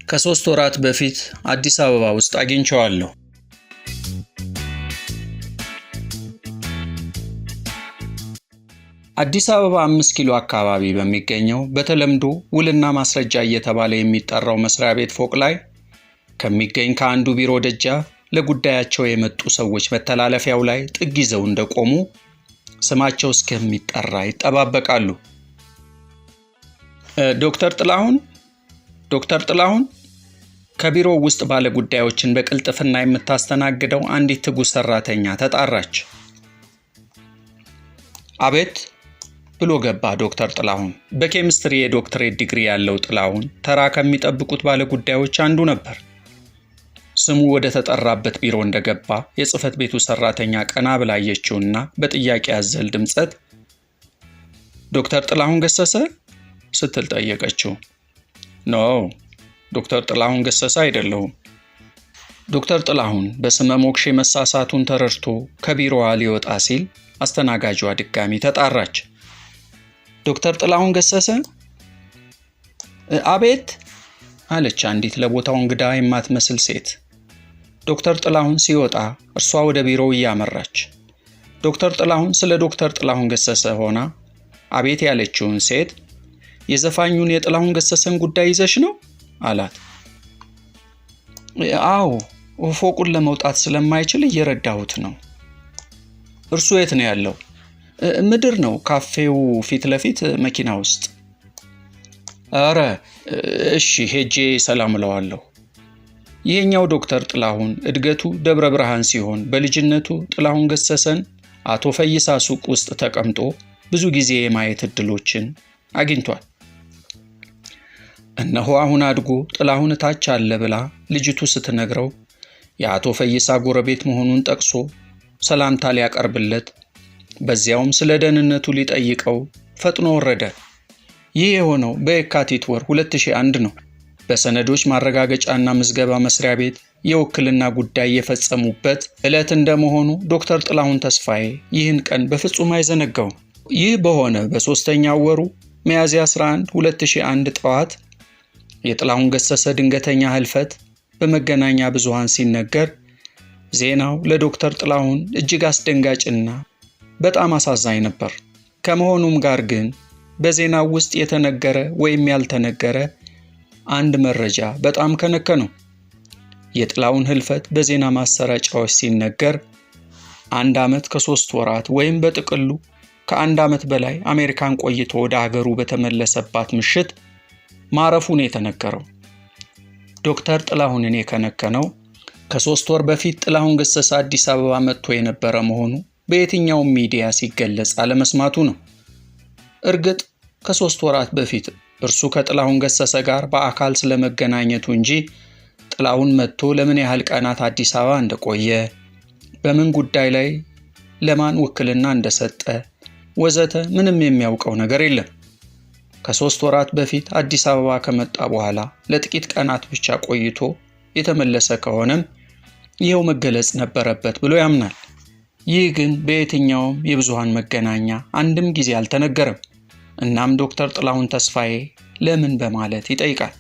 ከ3 ወራት በፊት አዲስ አበባ ውስጥ አግኝቼዋለሁ። አዲስ አበባ 5 ኪሎ አካባቢ በሚገኘው በተለምዶ ውልና ማስረጃ እየተባለ የሚጠራው መስሪያ ቤት ፎቅ ላይ ከሚገኝ ከአንዱ ቢሮ ደጃፍ ለጉዳያቸው የመጡ ሰዎች መተላለፊያው ላይ ጥግ ይዘው እንደቆሙ ስማቸው እስከሚጠራ ይጠባበቃሉ። ዶክተር ጥላሁን ከቢሮው ውስጥ ባለ ጉዳዮችን በቅልጥፍና የምታስተናግደው አንዲት ትጉህ ሰራተኛ ተጣራች። አቤት ብሎ ገባ ዶክተር ጥላሁን። በኬሚስትሪ የዶክትሬት ዲግሪ ያለው ጥላሁን ተራ ከሚጠብቁት ባለ ጉዳዮች አንዱ ነበር። ስሙ ወደ ተጠራበት ቢሮ እንደገባ የጽህፈት ቤቱ ሰራተኛ ቀና ብላ አየችውና በጥያቄ አዘል ድምጸት ዶክተር ጥላሁን ገሰሰ ስትል ጠየቀችው። ኖ ዶክተር ጥላሁን ገሰሰ አይደለሁም። ዶክተር ጥላሁን በስመ ሞክሼ መሳሳቱን ተረድቶ ከቢሮዋ ሊወጣ ሲል አስተናጋጇ ድጋሚ ተጣራች። ዶክተር ጥላሁን ገሰሰ? አቤት አለች አንዲት ለቦታው እንግዳ የማትመስል ሴት። ዶክተር ጥላሁን ሲወጣ እርሷ ወደ ቢሮው እያመራች ዶክተር ጥላሁን ስለ ዶክተር ጥላሁን ገሰሰ ሆና አቤት ያለችውን ሴት የዘፋኙን የጥላሁን ገሰሰን ጉዳይ ይዘሽ ነው አላት። አዎ ፎቁን ለመውጣት ስለማይችል እየረዳሁት ነው። እርሱ የት ነው ያለው? ምድር ነው፣ ካፌው ፊት ለፊት መኪና ውስጥ። አረ እሺ ሄጄ ሰላም እለዋለሁ። ይሄኛው ዶክተር ጥላሁን እድገቱ ደብረ ብርሃን ሲሆን በልጅነቱ ጥላሁን ገሰሰን አቶ ፈይሳ ሱቅ ውስጥ ተቀምጦ ብዙ ጊዜ የማየት እድሎችን አግኝቷል። እነሆ አሁን አድጎ ጥላሁን ታች አለ ብላ ልጅቱ ስትነግረው የአቶ ፈይሳ ጎረቤት መሆኑን ጠቅሶ ሰላምታ ሊያቀርብለት በዚያውም ስለ ደህንነቱ ሊጠይቀው ፈጥኖ ወረደ። ይህ የሆነው በየካቲት ወር 2001 ነው። በሰነዶች ማረጋገጫና ምዝገባ መስሪያ ቤት የውክልና ጉዳይ የፈጸሙበት ዕለት እንደመሆኑ ዶክተር ጥላሁን ተስፋዬ ይህን ቀን በፍጹም አይዘነጋውም። ይህ በሆነ በሶስተኛው ወሩ ሚያዝያ 11 2001 ጠዋት የጥላሁን ገሰሰ ድንገተኛ ህልፈት በመገናኛ ብዙሃን ሲነገር ዜናው ለዶክተር ጥላሁን እጅግ አስደንጋጭና በጣም አሳዛኝ ነበር። ከመሆኑም ጋር ግን በዜናው ውስጥ የተነገረ ወይም ያልተነገረ አንድ መረጃ በጣም ከነከነው። የጥላሁን ህልፈት በዜና ማሰራጫዎች ሲነገር 1 ዓመት ከ3 ወራት ወይም በጥቅሉ ከ1 ዓመት በላይ አሜሪካን ቆይቶ ወደ ሀገሩ በተመለሰባት ምሽት ማረፉን የተነገረው። ዶክተር ጥላሁንን የከነከነው ከ3 ወር በፊት ጥላሁን ገሰሰ አዲስ አበባ መጥቶ የነበረ መሆኑ በየትኛውም ሚዲያ ሲገለጽ አለመስማቱ ነው። እርግጥ ከ3 ወራት በፊት እርሱ ከጥላሁን ገሰሰ ጋር በአካል ስለመገናኘቱ እንጂ ጥላሁን መጥቶ ለምን ያህል ቀናት አዲስ አበባ እንደቆየ፣ በምን ጉዳይ ላይ ለማን ውክልና እንደሰጠ ወዘተ ምንም የሚያውቀው ነገር የለም። ከ3 ወራት በፊት አዲስ አበባ ከመጣ በኋላ ለጥቂት ቀናት ብቻ ቆይቶ የተመለሰ ከሆነም ይሄው መገለጽ ነበረበት ብሎ ያምናል። ይህ ግን በየትኛውም የብዙሃን መገናኛ አንድም ጊዜ አልተነገረም። እናም ዶክተር ጥላሁን ተስፋዬ ለምን በማለት ይጠይቃል።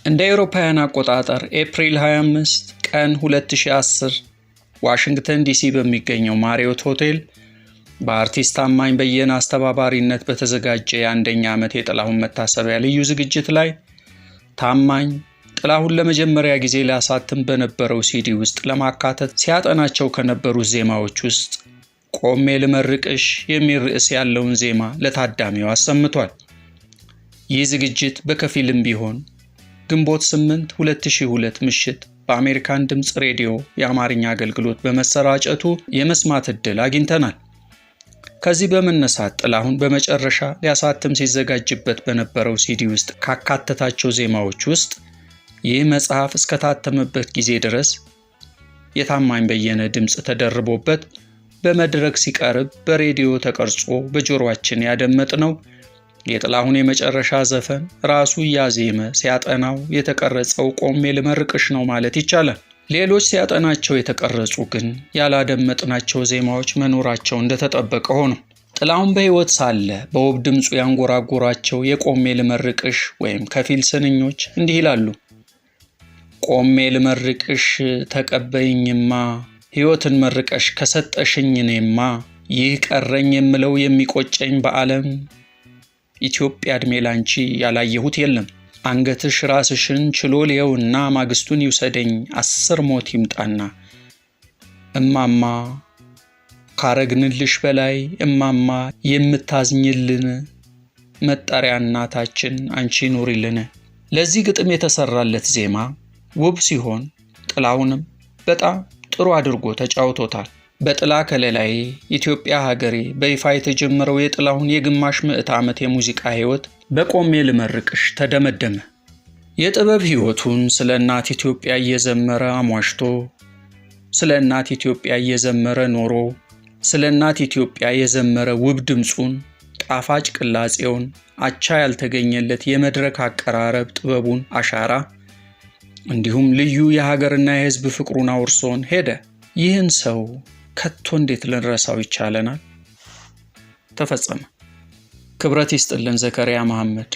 እንደ አውሮፓውያን አቆጣጠር ኤፕሪል 25 ቀን 2010 ዋሽንግተን ዲሲ በሚገኘው ማሪዮት ሆቴል በአርቲስት ታማኝ በየነ አስተባባሪነት በተዘጋጀ የ1ኛ ዓመት የጥላሁን መታሰቢያ ልዩ ዝግጅት ላይ ታማኝ ጥላሁን ለመጀመሪያ ጊዜ ሊያሳትም በነበረው ሲዲ ውስጥ ለማካተት ሲያጠናቸው ከነበሩት ዜማዎች ውስጥ ቆሜ ልመርቅሽ የሚል ርዕስ ያለውን ዜማ ለታዳሚው አሰምቷል። ይህ ዝግጅት በከፊልም ቢሆን ግንቦት 8 2002 ምሽት በአሜሪካን ድምፅ ሬዲዮ የአማርኛ አገልግሎት በመሰራጨቱ የመስማት ዕድል አግኝተናል። ከዚህ በመነሳት ጥላሁን በመጨረሻ ሊያሳትም ሲዘጋጅበት በነበረው ሲዲ ውስጥ ካካተታቸው ዜማዎች ውስጥ ይህ መጽሐፍ እስከታተመበት ጊዜ ድረስ የታማኝ በየነ ድምፅ ተደርቦበት በመድረክ ሲቀርብ በሬዲዮ ተቀርጾ በጆሮአችን ያደመጥነው የጥላሁን የመጨረሻ ዘፈን ራሱ እያዜመ ሲያጠናው የተቀረጸው ቆሜ ልመርቅሽ ነው ማለት ይቻላል። ሌሎች ሲያጠናቸው የተቀረጹ ግን ያላደመጥናቸው ዜማዎች መኖራቸው እንደተጠበቀ ሆኖ ጥላሁን በሕይወት ሳለ በውብ ድምፁ ያንጎራጎራቸው የቆሜ ልመርቅሽ ወይም ከፊል ስንኞች እንዲህ ይላሉ። ቆሜ ልመርቅሽ ተቀበይኝማ ሕይወትን መርቀሽ ከሰጠሽኝ እኔማ ይህ ቀረኝ የምለው የሚቆጨኝ በዓለም ኢትዮጵያ ዕድሜ ላንቺ ያላየሁት የለም። አንገትሽ ራስሽን ችሎ ልየውና ማግስቱን ይውሰደኝ 10 ሞት ይምጣና እማማ ካረግንልሽ በላይ እማማ የምታዝኝልን መጠሪያ እናታችን አንቺ ኑሪልን። ለዚህ ግጥም የተሰራለት ዜማ ውብ ሲሆን ጥላሁንም በጣም ጥሩ አድርጎ ተጫውቶታል። በጥላ ከለላይ ኢትዮጵያ ሀገሬ በይፋ የተጀመረው የጥላሁን የግማሽ ምዕት ዓመት የሙዚቃ ሕይወት በቆሜ ልመርቅሽ ተደመደመ። የጥበብ ሕይወቱን ስለ እናት ኢትዮጵያ እየዘመረ አሟሽቶ፣ ስለ እናት ኢትዮጵያ እየዘመረ ኖሮ፣ ስለ እናት ኢትዮጵያ የዘመረ ውብ ድምፁን፣ ጣፋጭ ቅላጼውን፣ አቻ ያልተገኘለት የመድረክ አቀራረብ ጥበቡን አሻራ እንዲሁም ልዩ የሀገርና የሕዝብ ፍቅሩን አውርሶን ሄደ። ይህን ሰው ከቶ እንዴት ልንረሳው ይቻለናል? ተፈጸመ። ክብረት ይስጥልን ዘከርያ መሐመድ።